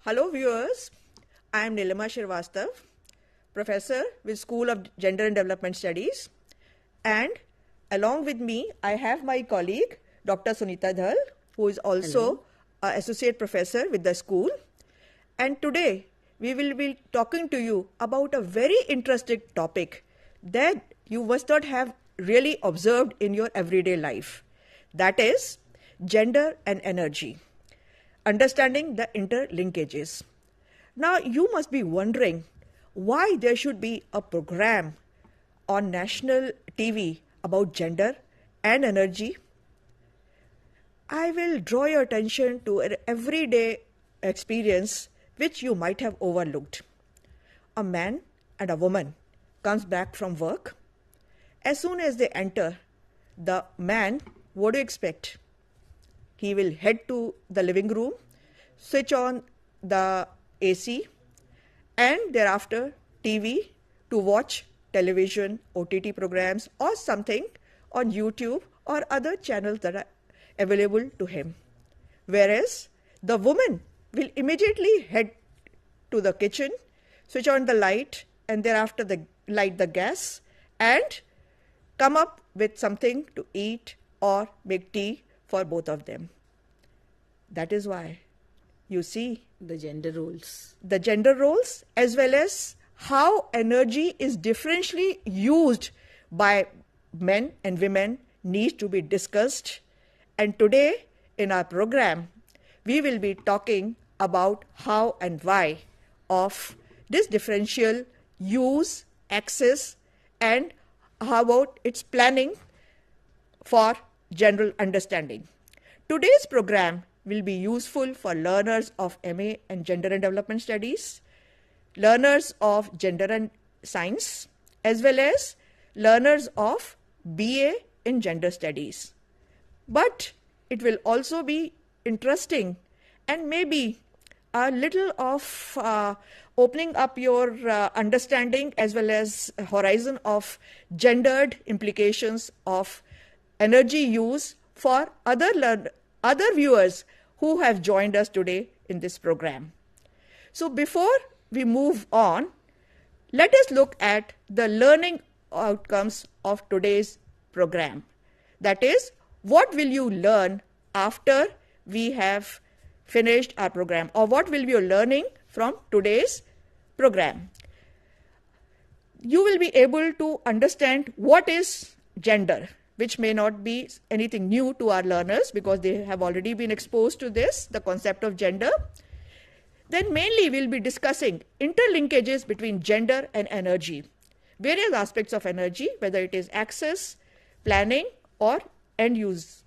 Hello viewers, I am Nilima Shrivastava, professor with School of Gender and Development Studies, and along with me I have my colleague Dr. Sunita Dhal, who is also an associate professor with the school, and today we will be talking to you about a very interesting topic that you must not have really observed in your everyday life. That is gender and energy. Understanding the interlinkages. Now you must be wondering why there should be a program on national TV about gender and energy. I will draw your attention to an everyday experience which you might have overlooked. A man and a woman comes back from work. As soon as they enter, the man, what do you expect? He will head to the living room, switch on the AC, and thereafter TV to watch television, OTT programs or something on YouTube or other channels that are available to him. Whereas the woman will immediately head to the kitchen, switch on the light, and thereafter light the gas and come up with something to eat or make tea for both of them. That is why you see the gender roles. The gender roles as well as how energy is differentially used by men and women needs to be discussed. And today in our program, we will be talking about how and why of this differential use, access, and how about its planning for general understanding. Today's program will be useful for learners of MA and Gender and Development Studies, learners of Gender and Science, as well as learners of BA in Gender Studies. But it will also be interesting and maybe a little of opening up your understanding as well as horizon of gendered implications of energy use for other viewers who have joined us today in this program. So before we move on, let us look at the learning outcomes of today's program. That is, what will you learn after we have finished our program, or what will be your learning from today's program? You will be able to understand what is gender, which may not be anything new to our learners because they have already been exposed to this, the concept of gender. Then mainly we'll be discussing interlinkages between gender and energy, various aspects of energy, whether it is access, planning, or end use.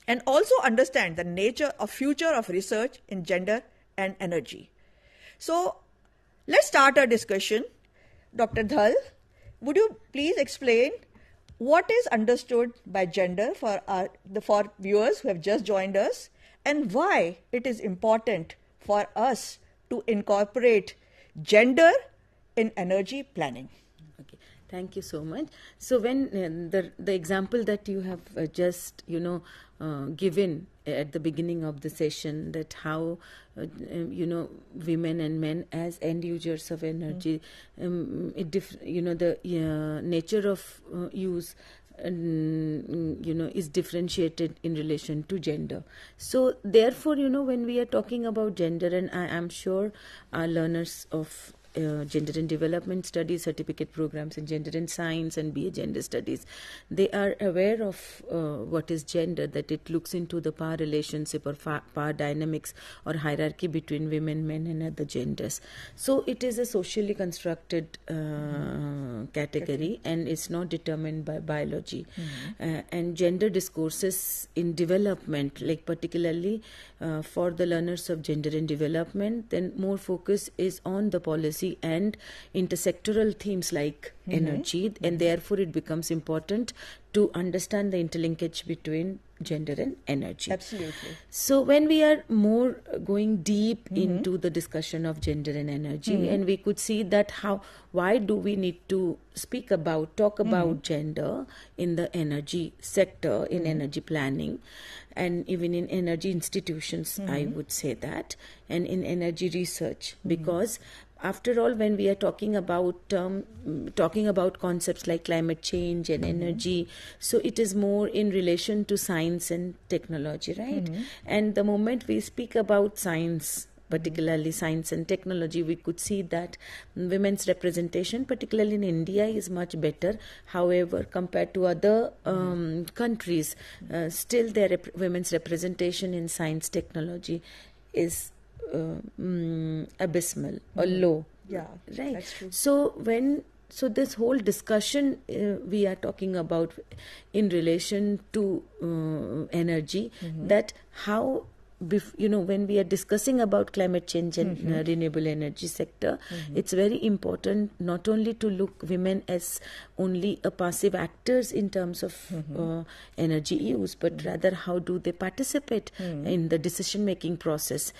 And also understand the nature of future of research in gender and energy. So let's start our discussion. Dr. Dhal, would you please explain what is understood by gender for viewers who have just joined us, and why it is important for us to incorporate gender in energy planning? Okay, thank you so much. So when the example that you have just given at the beginning of the session, that how women and men as end users of energy, the nature of use is differentiated in relation to gender. So therefore, when we are talking about gender, and I am sure our learners of Gender and Development Studies certificate programs in Gender and Science and BA Gender Studies, they are aware of what is gender, that it looks into the power relationship or power dynamics or hierarchy between women, men and other genders. So it is a socially constructed category and it's not determined by biology. And gender discourses in development, like particularly for the learners of Gender and Development, then more focus is on the policy and intersectoral themes like energy, and therefore it becomes important to understand the interlinkage between gender and energy. Absolutely. So when we are more going deep into the discussion of gender and energy, and we could see that why do we need to talk about gender in the energy sector, in energy planning, and even in energy institutions, I would say that, and in energy research, because after all, when we are talking about concepts like climate change and energy, so it is more in relation to science and technology, right? And the moment we speak about science, particularly science and technology, we could see that women's representation, particularly in India, is much better. However, compared to other countries, still their women's representation in science technology is abysmal or low. Yeah, right. That's true. So this whole discussion we are talking about in relation to energy, that how when we are discussing about climate change and renewable energy sector, it's very important not only to look women as only a passive actors in terms of energy use, but rather how do they participate in the decision making process.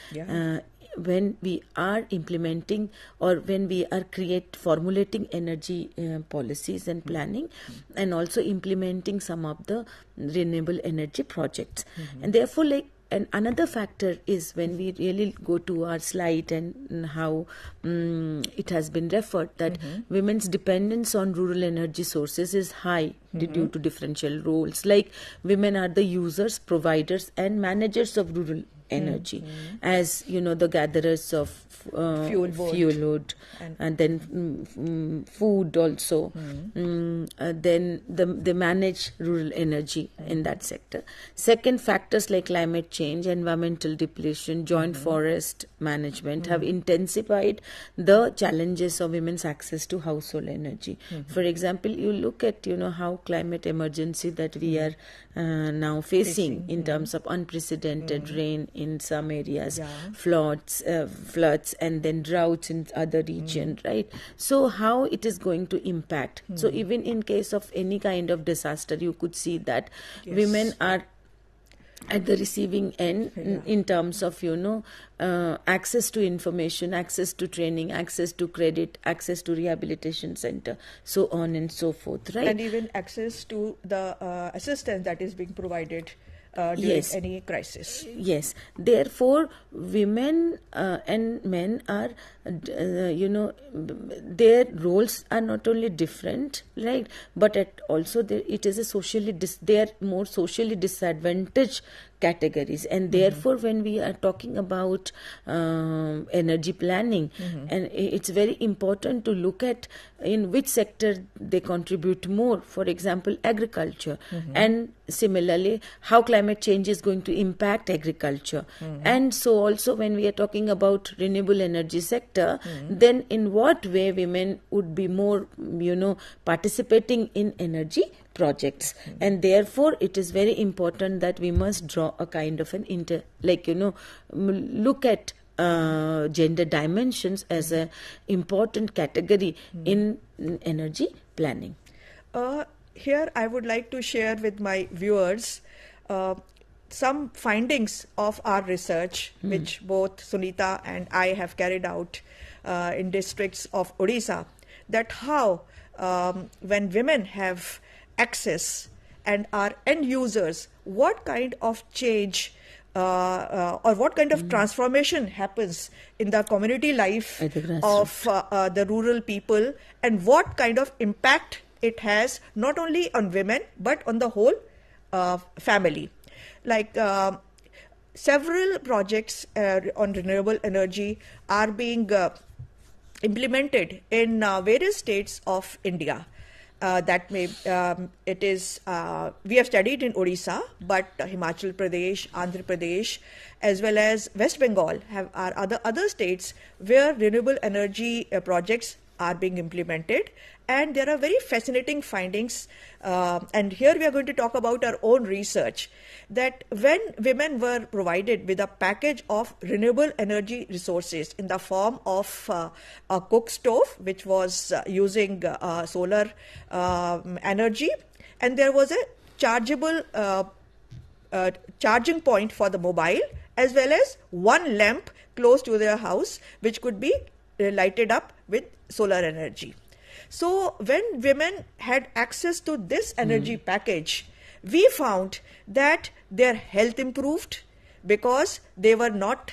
When we are implementing or when we are formulating energy policies and planning, and also implementing some of the renewable energy projects. And therefore, and another factor is when we really go to our slide and how it has been referred that women's dependence on rural energy sources is high due to differential roles. Like women are the users, providers and managers of rural energy, as the gatherers of fuel wood, and then food also. Then they manage rural energy in that sector. Second, factors like climate change, environmental depletion, joint forest management have intensified the challenges of women's access to household energy. For example, you look at how climate emergency that we are now facing in terms of unprecedented rain in some areas, floods, and then droughts in other regions, right? So how it is going to impact. So even in case of any kind of disaster, you could see that women are at the receiving end in terms of access to information, access to training, access to credit, access to rehabilitation center, so on and so forth, right? And even access to the assistance that is being provided during any crisis. Yes. Therefore, women and men are, their roles are not only different, right? But also it is they are more socially disadvantaged categories, and therefore when we are talking about energy planning, and it's very important to look at in which sector they contribute more. For example, agriculture, and similarly how climate change is going to impact agriculture. And so also when we are talking about renewable energy sector, then in what way women would be more participating in energy projects. And therefore it is very important that we must draw a kind of an look at gender dimensions as an important category in energy planning. Here I would like to share with my viewers some findings of our research, which both Sunita and I have carried out in districts of Odisha, that how when women have access and are end users, what kind of change or what kind of transformation happens in the community life of the rural people, and what kind of impact it has not only on women but on the whole family. Like several projects on renewable energy are being implemented in various states of India. That may it is we have studied in Odisha, but Himachal Pradesh, Andhra Pradesh, as well as West Bengal are other states where renewable energy projects are being implemented, and there are very fascinating findings. And here we are going to talk about our own research, that when women were provided with a package of renewable energy resources in the form of a cook stove, which was using solar energy, and there was a chargeable charging point for the mobile, as well as one lamp close to their house, which could be lighted up with solar energy. So when women had access to this energy package, we found that their health improved, because they were not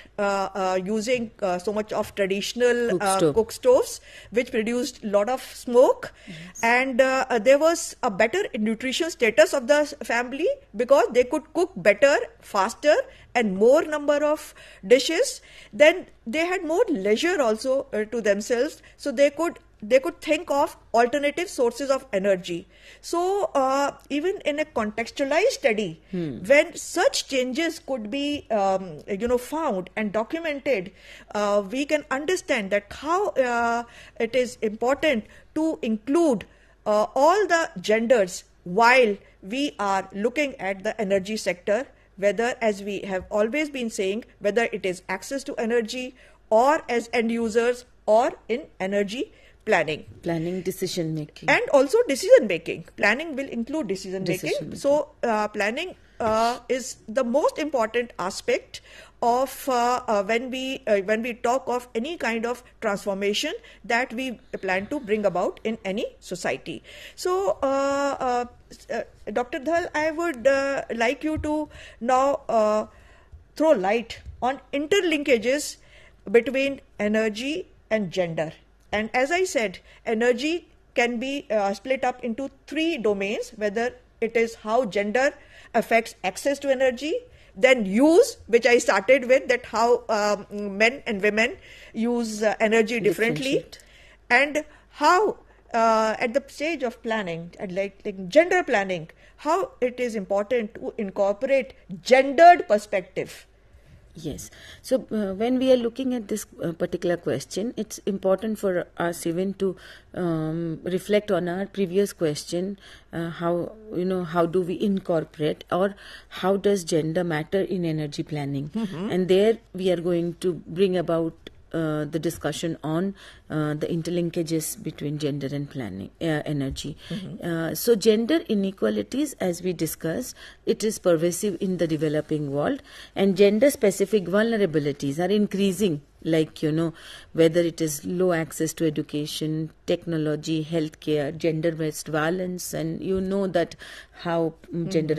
using so much of traditional cook stoves, which produced a lot of smoke. Yes. And there was a better nutrition status of the family, because they could cook better, faster, and more number of dishes. Then they had more leisure also to themselves, so they could think of alternative sources of energy. So even in a contextualized study, when such changes could be found and documented, we can understand that how it is important to include all the genders while we are looking at the energy sector, whether, as we have always been saying, whether it is access to energy or as end users or in energy planning, decision making, and also decision making. Planning will include decision making. So planning is the most important aspect of when we talk of any kind of transformation that we plan to bring about in any society. So Dr. Dhal, I would like you to now throw light on interlinkages between energy and gender. And as I said, energy can be split up into 3 domains, whether it is how gender affects access to energy, then use, which I started with, that how men and women use energy differently, and how at the stage of planning, like gender planning, how it is important to incorporate gendered perspective. Yes. So when we are looking at this particular question, it's important for us even to reflect on our previous question, how do we incorporate, or how does gender matter in energy planning? And there we are going to bring about the discussion on the interlinkages between gender and planning, energy. So gender inequalities, as we discussed, it is pervasive in the developing world, and gender specific vulnerabilities are increasing, like whether it is low access to education, technology, healthcare, gender based violence, and that how gender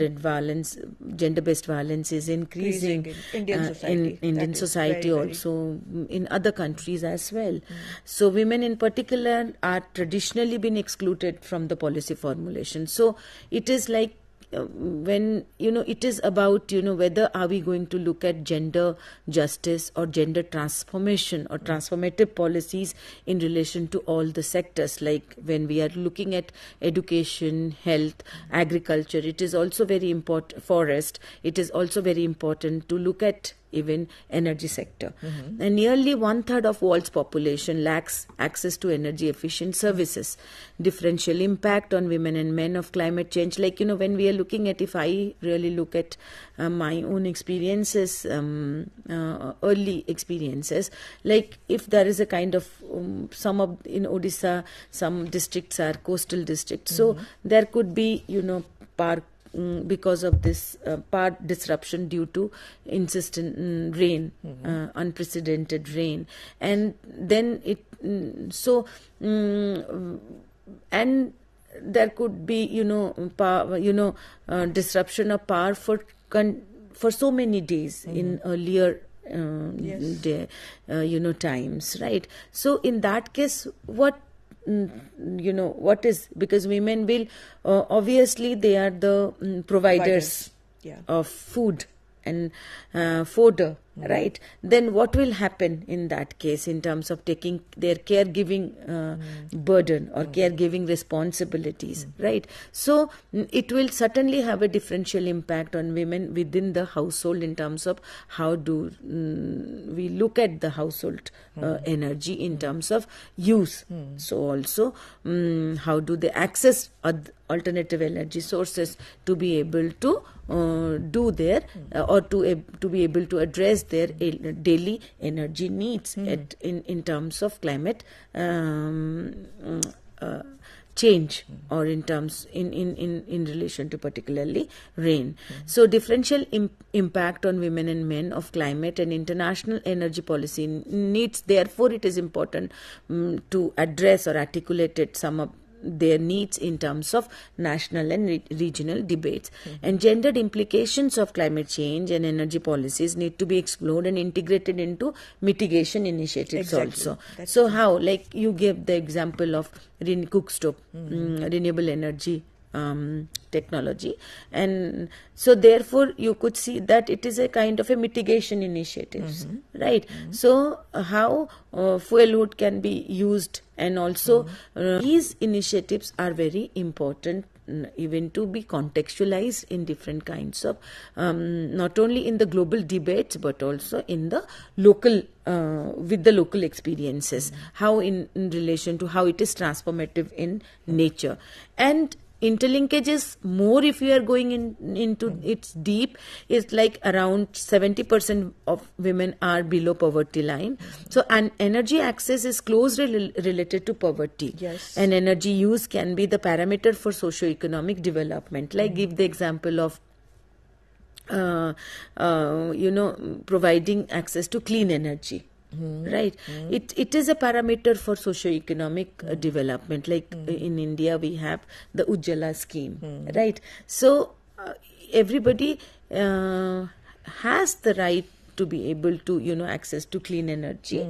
based violence is increasing in Indian society, in Indian society, very, also in other countries as well. So women in particular are traditionally been excluded from the policy formulation. So it is like when it is about whether are we going to look at gender justice or gender transformation or transformative policies in relation to all the sectors, like when we are looking at education, health, agriculture, it is also very important, forest, it is also very important to look at even energy sector. And nearly 1/3 of world's population lacks access to energy efficient services. Differential impact on women and men of climate change, like when we are looking at, if I really look at my own experiences, early experiences, like if there is a kind of some of in Odisha, some districts are coastal districts, so there could be because of this power disruption due to insistent rain, unprecedented rain, and then and there could be disruption of power for so many days in earlier times, right? So in that case, what is, because women will obviously they are the providers of food and fodder, right? Then what will happen in that case in terms of taking their caregiving burden or caregiving responsibilities, right? So it will certainly have a differential impact on women within the household in terms of how do we look at the household energy in terms of use. So also how do they access alternative energy sources to be able to do their or to be able to address their daily energy change, or in terms in relation to particularly rain. So differential impact on women and men of climate and international energy policy needs, therefore it is important to address or articulate some of their needs in terms of national and regional debates. And gendered implications of climate change and energy policies need to be explored and integrated into mitigation initiatives also. So how, like you gave the example of cook stove, renewable energy technology, and so therefore you could see that it is a kind of a mitigation initiatives, right? So how fuel wood can be used, and also these initiatives are very important even to be contextualized in different kinds of not only in the global debates but also in the local with the local experiences, how in relation to how it is transformative in nature. And interlinkages more, if you are going into its deep, is like around 70% of women are below poverty line. So an energy access is closely related to poverty. Yes. And energy use can be the parameter for socio-economic development. Like give the example of providing access to clean energy. Right. It is a parameter for socio-economic development. Like in India, we have the Ujjwala scheme. Right. So everybody has the right to be able to, access to clean energy,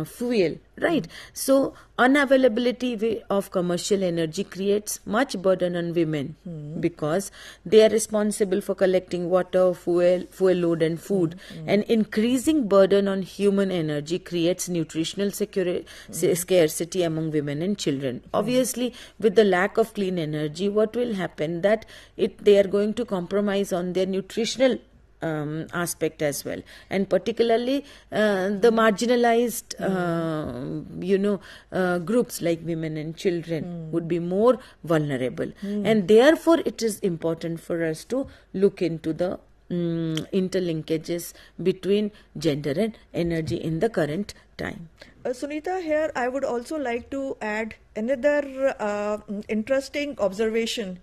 fuel, right? So unavailability of commercial energy creates much burden on women because they are responsible for collecting water, fuel load and food. And increasing burden on human energy creates nutritional scarcity among women and children. Obviously, with the lack of clean energy, what will happen that they are going to compromise on their nutritional aspect as well, and particularly the marginalized groups like women and children would be more vulnerable. And therefore it is important for us to look into the interlinkages between gender and energy in the current time. Sunita, here I would also like to add another interesting observation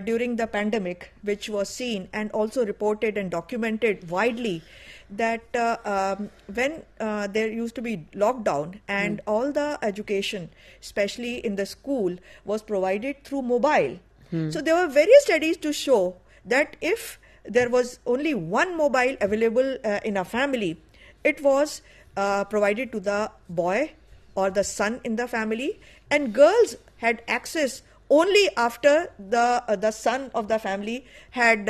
during the pandemic, which was seen and also reported and documented widely, that when there used to be lockdown and all the education, especially in the school, was provided through mobile. So there were various studies to show that if there was only one mobile available in a family, it was provided to the boy or the son in the family, and girls had access only after the son of the family had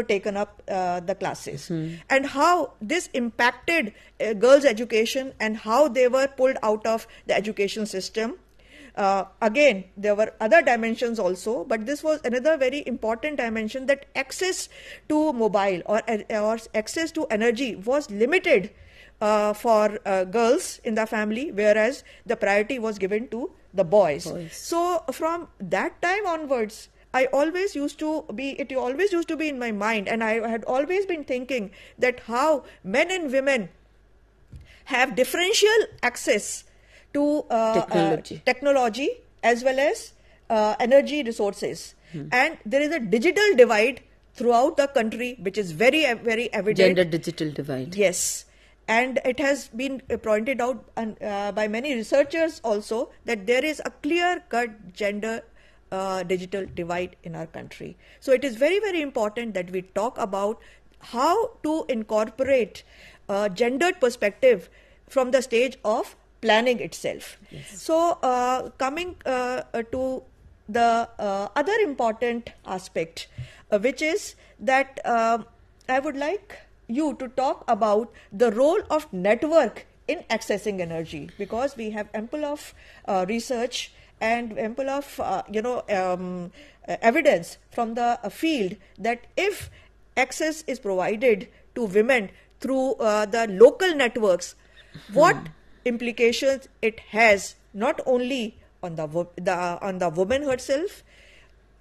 taken up the classes. And how this impacted girls' education and how they were pulled out of the education system. Again, there were other dimensions also, but this was another very important dimension, that access to mobile or access to energy was limited for girls in the family, whereas the priority was given to the boys. So from that time onwards, it always used to be in my mind, and I had always been thinking that how men and women have differential access to technology as well as energy resources. And there is a digital divide throughout the country, which is very, very evident. Gender digital divide. Yes. And it has been pointed out by many researchers also that there is a clear-cut gender digital divide in our country. So it is very, very important that we talk about how to incorporate gendered perspective from the stage of planning itself. Yes. So coming to the other important aspect, which is that I would like you to talk about the role of network in accessing energy, because we have ample of research and ample of evidence from the field that if access is provided to women through the local networks, what implications it has not only on the woman herself,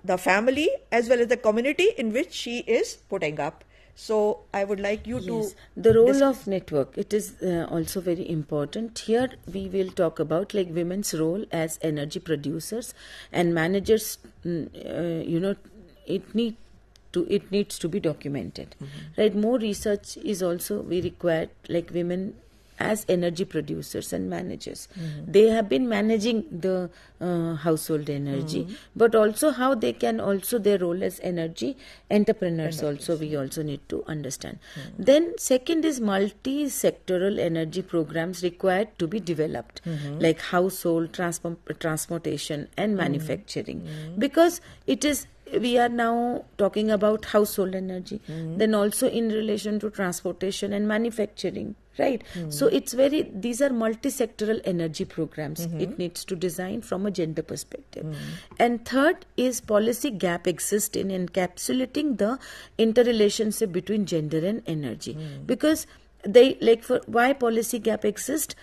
the family, as well as the community in which she is putting up. So I would like you to... The role of network, it is also very important. Here we will talk about like women's role as energy producers and managers. It needs to be documented, right? More research is also we required, like women as energy producers and managers. They have been managing the household energy, but also how they can also their role as energy entrepreneurs also we also need to understand. Then second is multi-sectoral energy programs required to be developed, like household, transportation and manufacturing, because it is we are now talking about household energy, then also in relation to transportation and manufacturing, right? So it's these are multi-sectoral energy programs. It needs to design from a gender perspective. And third is policy gap exists in encapsulating the interrelationship between gender and energy, because they why policy gap exists.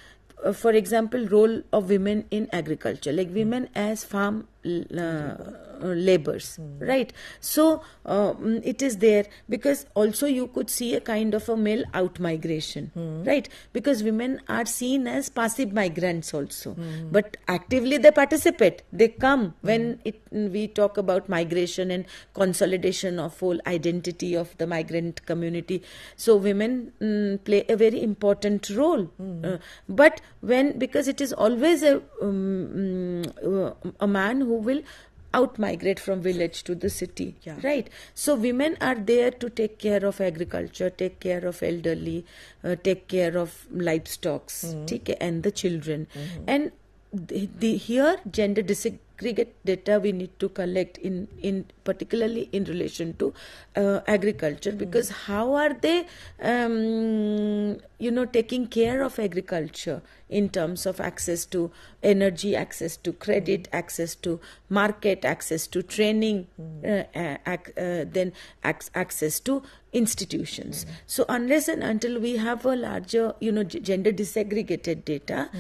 For example, role of women in agriculture, like women as farm laborers, right? So it is there, because also you could see a kind of a male out migration, right? Because women are seen as passive migrants also, but actively they participate. They come when we talk about migration and consolidation of whole identity of the migrant community. So women play a very important role, but because it is always a man who will out migrate from village to the city, right? So women are there to take care of agriculture, take care of elderly, take care of livestock, and the children. And here gender disaggregate data we need to collect in particularly in relation to agriculture, because how are they taking care of agriculture in terms of access to energy, access to credit, access to market, access to training, then access to institutions. So unless and until we have a larger gender disaggregated data,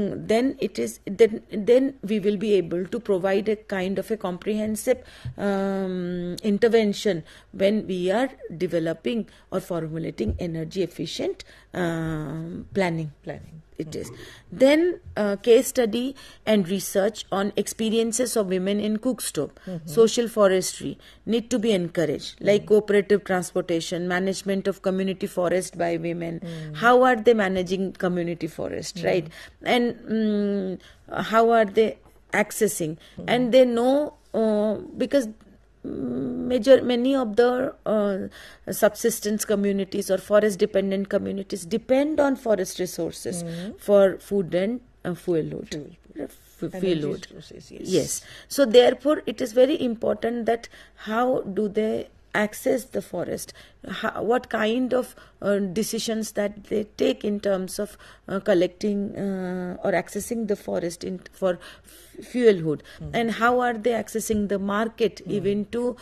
then we will be able to provide a kind of a comprehensive intervention when we are developing or formulating energy efficient planning. It is. Then case study and research on experiences of women in cookstove, social forestry need to be encouraged, like cooperative transportation, management of community forest by women. How are they managing community forest, right? And how are they accessing? And they know because many of the subsistence communities or forest dependent communities depend on forest resources for food and fuel load. Yes. So therefore it is very important that how do they access the forest, what kind of decisions that they take in terms of collecting or accessing the forest for fuelhood, and how are they accessing the market even to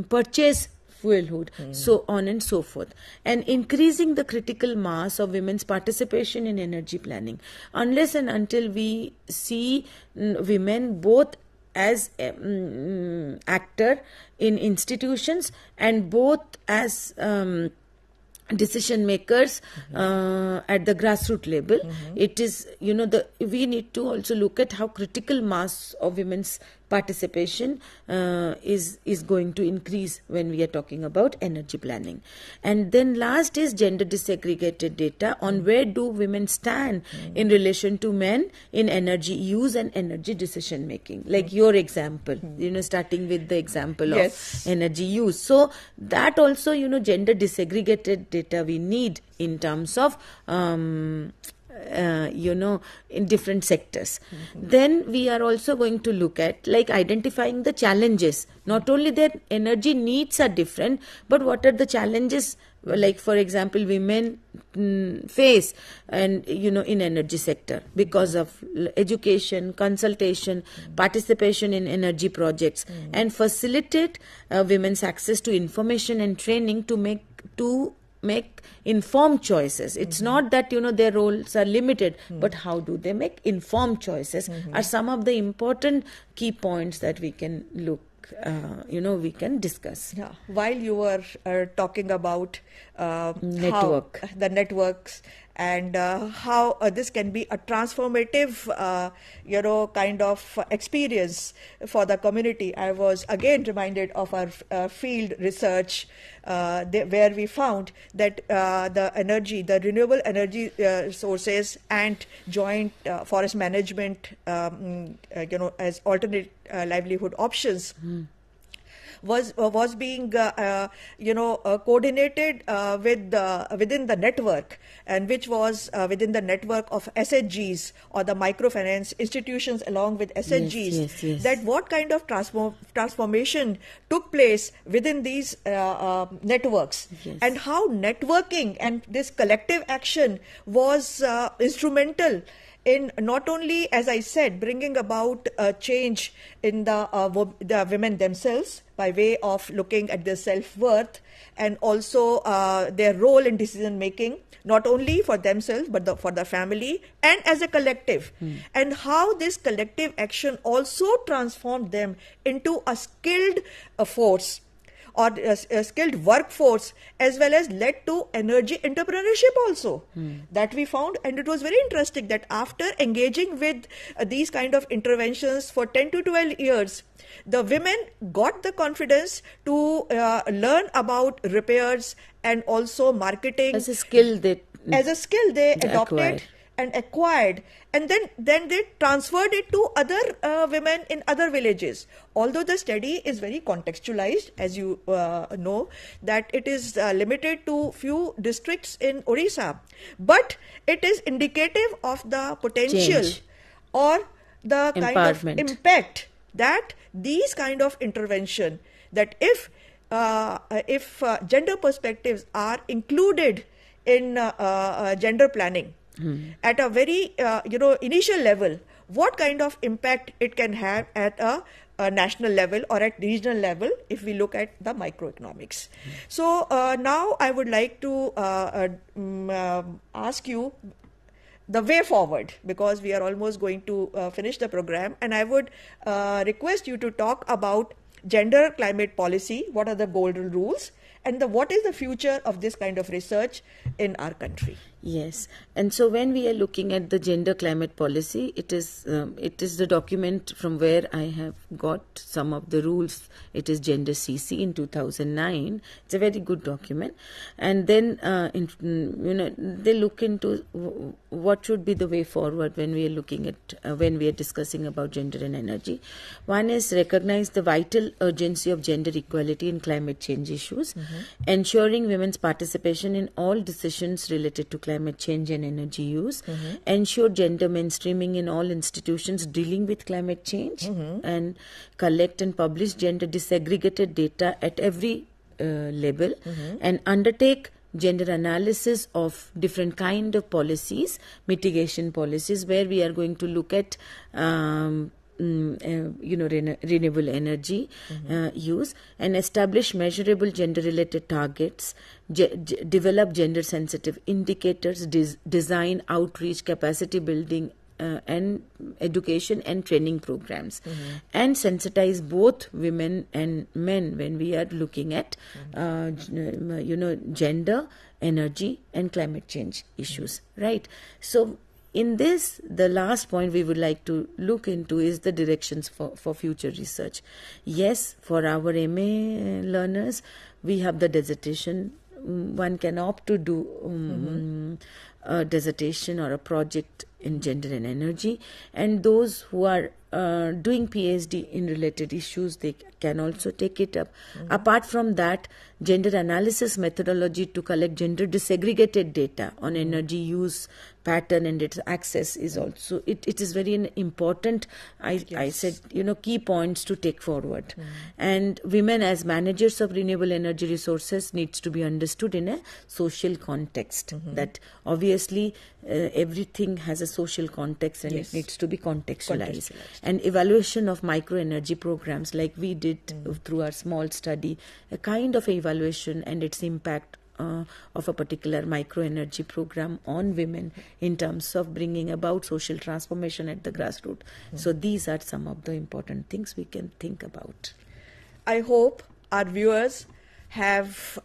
purchase fuelhood, so on and so forth. And increasing the critical mass of women's participation in energy planning. Unless and until we see women both as actor in institutions and both as decision makers at the grassroots level, it is we need to also look at how critical mass of women's participation is going to increase when we are talking about energy planning. And then last is gender disaggregated data on where do women stand in relation to men in energy use and energy decision making, like your example, starting with the example of energy use. So that also gender disaggregated data we need in terms of in different sectors. Then we are also going to look at like identifying the challenges. Not only their energy needs are different, but what are the challenges, like for example women face and in energy sector because of education, consultation, participation in energy projects, and facilitate women's access to information and training to make informed choices. It's not that their roles are limited, but how do they make informed choices are some of the important key points that we can look we can discuss. Yeah. While you were talking about Network. how the networks and how this can be a transformative, kind of experience for the community, I was again reminded of our field research where we found that the renewable energy sources and joint forest management, as alternate livelihood options. Was being coordinated within the network, and which was within the network of SHGs or the microfinance institutions along with SHGs. Yes. That what kind of transformation took place within these networks, and how networking and this collective action was instrumental in not only, as I said, bringing about a change in the women themselves by way of looking at their self-worth and also their role in decision making, not only for themselves but for the family and as a collective, and how this collective action also transformed them into a skilled force or a skilled workforce, as well as led to energy entrepreneurship also that we found. And it was very interesting that after engaging with these kind of interventions for 10 to 12 years, the women got the confidence to learn about repairs and also marketing. As a skill they adopted and acquired, and then they transferred it to other women in other villages. Although the study is very contextualized, as you know, that it is limited to few districts in Orissa, but it is indicative of the potential or the kind of impact that these kind of intervention, that if gender perspectives are included in gender planning, at a very initial level, what kind of impact it can have at a national level or at regional level if we look at the microeconomics. So now I would like to ask you the way forward, because we are almost going to finish the program, and I would request you to talk about gender climate policy, what are the golden rules, and what is the future of this kind of research in our country. Yes, and so when we are looking at the gender climate policy, it is the document from where I have got some of the rules. It is Gender CC in 2009. It's a very good document, and then they look into what should be the way forward when we are looking at when we are discussing about gender and energy. One is recognize the vital urgency of gender equality in climate change issues, ensuring women's participation in all decisions related to climate change and energy use, ensure gender mainstreaming in all institutions dealing with climate change, and collect and publish gender disaggregated data at every level, and undertake gender analysis of different kind of policies, mitigation policies, where we are going to look at renewable energy use, and establish measurable gender related targets, develop gender sensitive indicators, design outreach, capacity building and education and training programs, and sensitize both women and men when we are looking at gender, energy and climate change issues, right? So in this, the last point we would like to look into is the directions for future research. Yes, for our MA learners, we have the dissertation. One can opt to do a dissertation or a project in gender and energy, and those who are doing PhD in related issues, they can also take it up. Apart from that, gender analysis methodology to collect gender disaggregated data on energy use pattern and its access is also, it is very important, I said, key points to take forward. And women as managers of renewable energy resources needs to be understood in a social context, that obviously everything has a social context, and it needs to be contextualized. And evaluation of micro energy programs like we did through our small study, a kind of evaluation and its impact of a particular micro energy program on women in terms of bringing about social transformation at the grassroots. So these are some of the important things we can think about. I hope our viewers have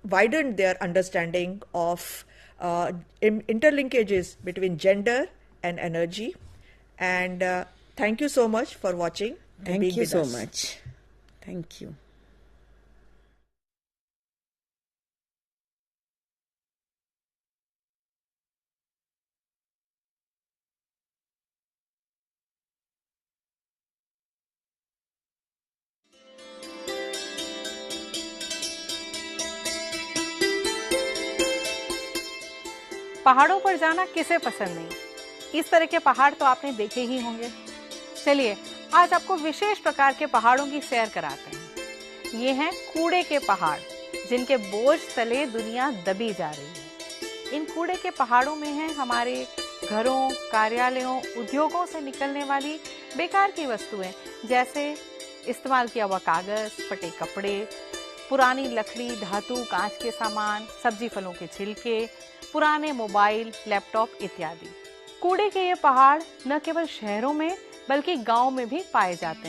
widened their understanding of interlinkages between gender and energy. And thank you so much for watching and being with us. Thank you so much. Thank you. पहाड़ों पर जाना किसे पसंद नहीं, इस तरह के पहाड़ तो आपने देखे ही होंगे। चलिए आज आपको विशेष प्रकार के पहाड़ों की सैर कराते हैं। ये हैं कूड़े के पहाड़, जिनके बोझ तले दुनिया दबी जा रही है। इन कूड़े के पहाड़ों में है हमारे घरों, कार्यालयों, उद्योगों से निकलने वाली बेकार की वस्तुएं, जैसे इस्तेमाल किया हुआ कागज, फटे कपड़े, पुरानी लकड़ी, धातु, कांच के सामान, सब्जी फलों के छिलके, पुराने मोबाइल, लैपटॉप इत्यादि। कूड़े के ये पहाड़ न केवल शहरों में बल्कि गांव में भी पाए जाते हैं।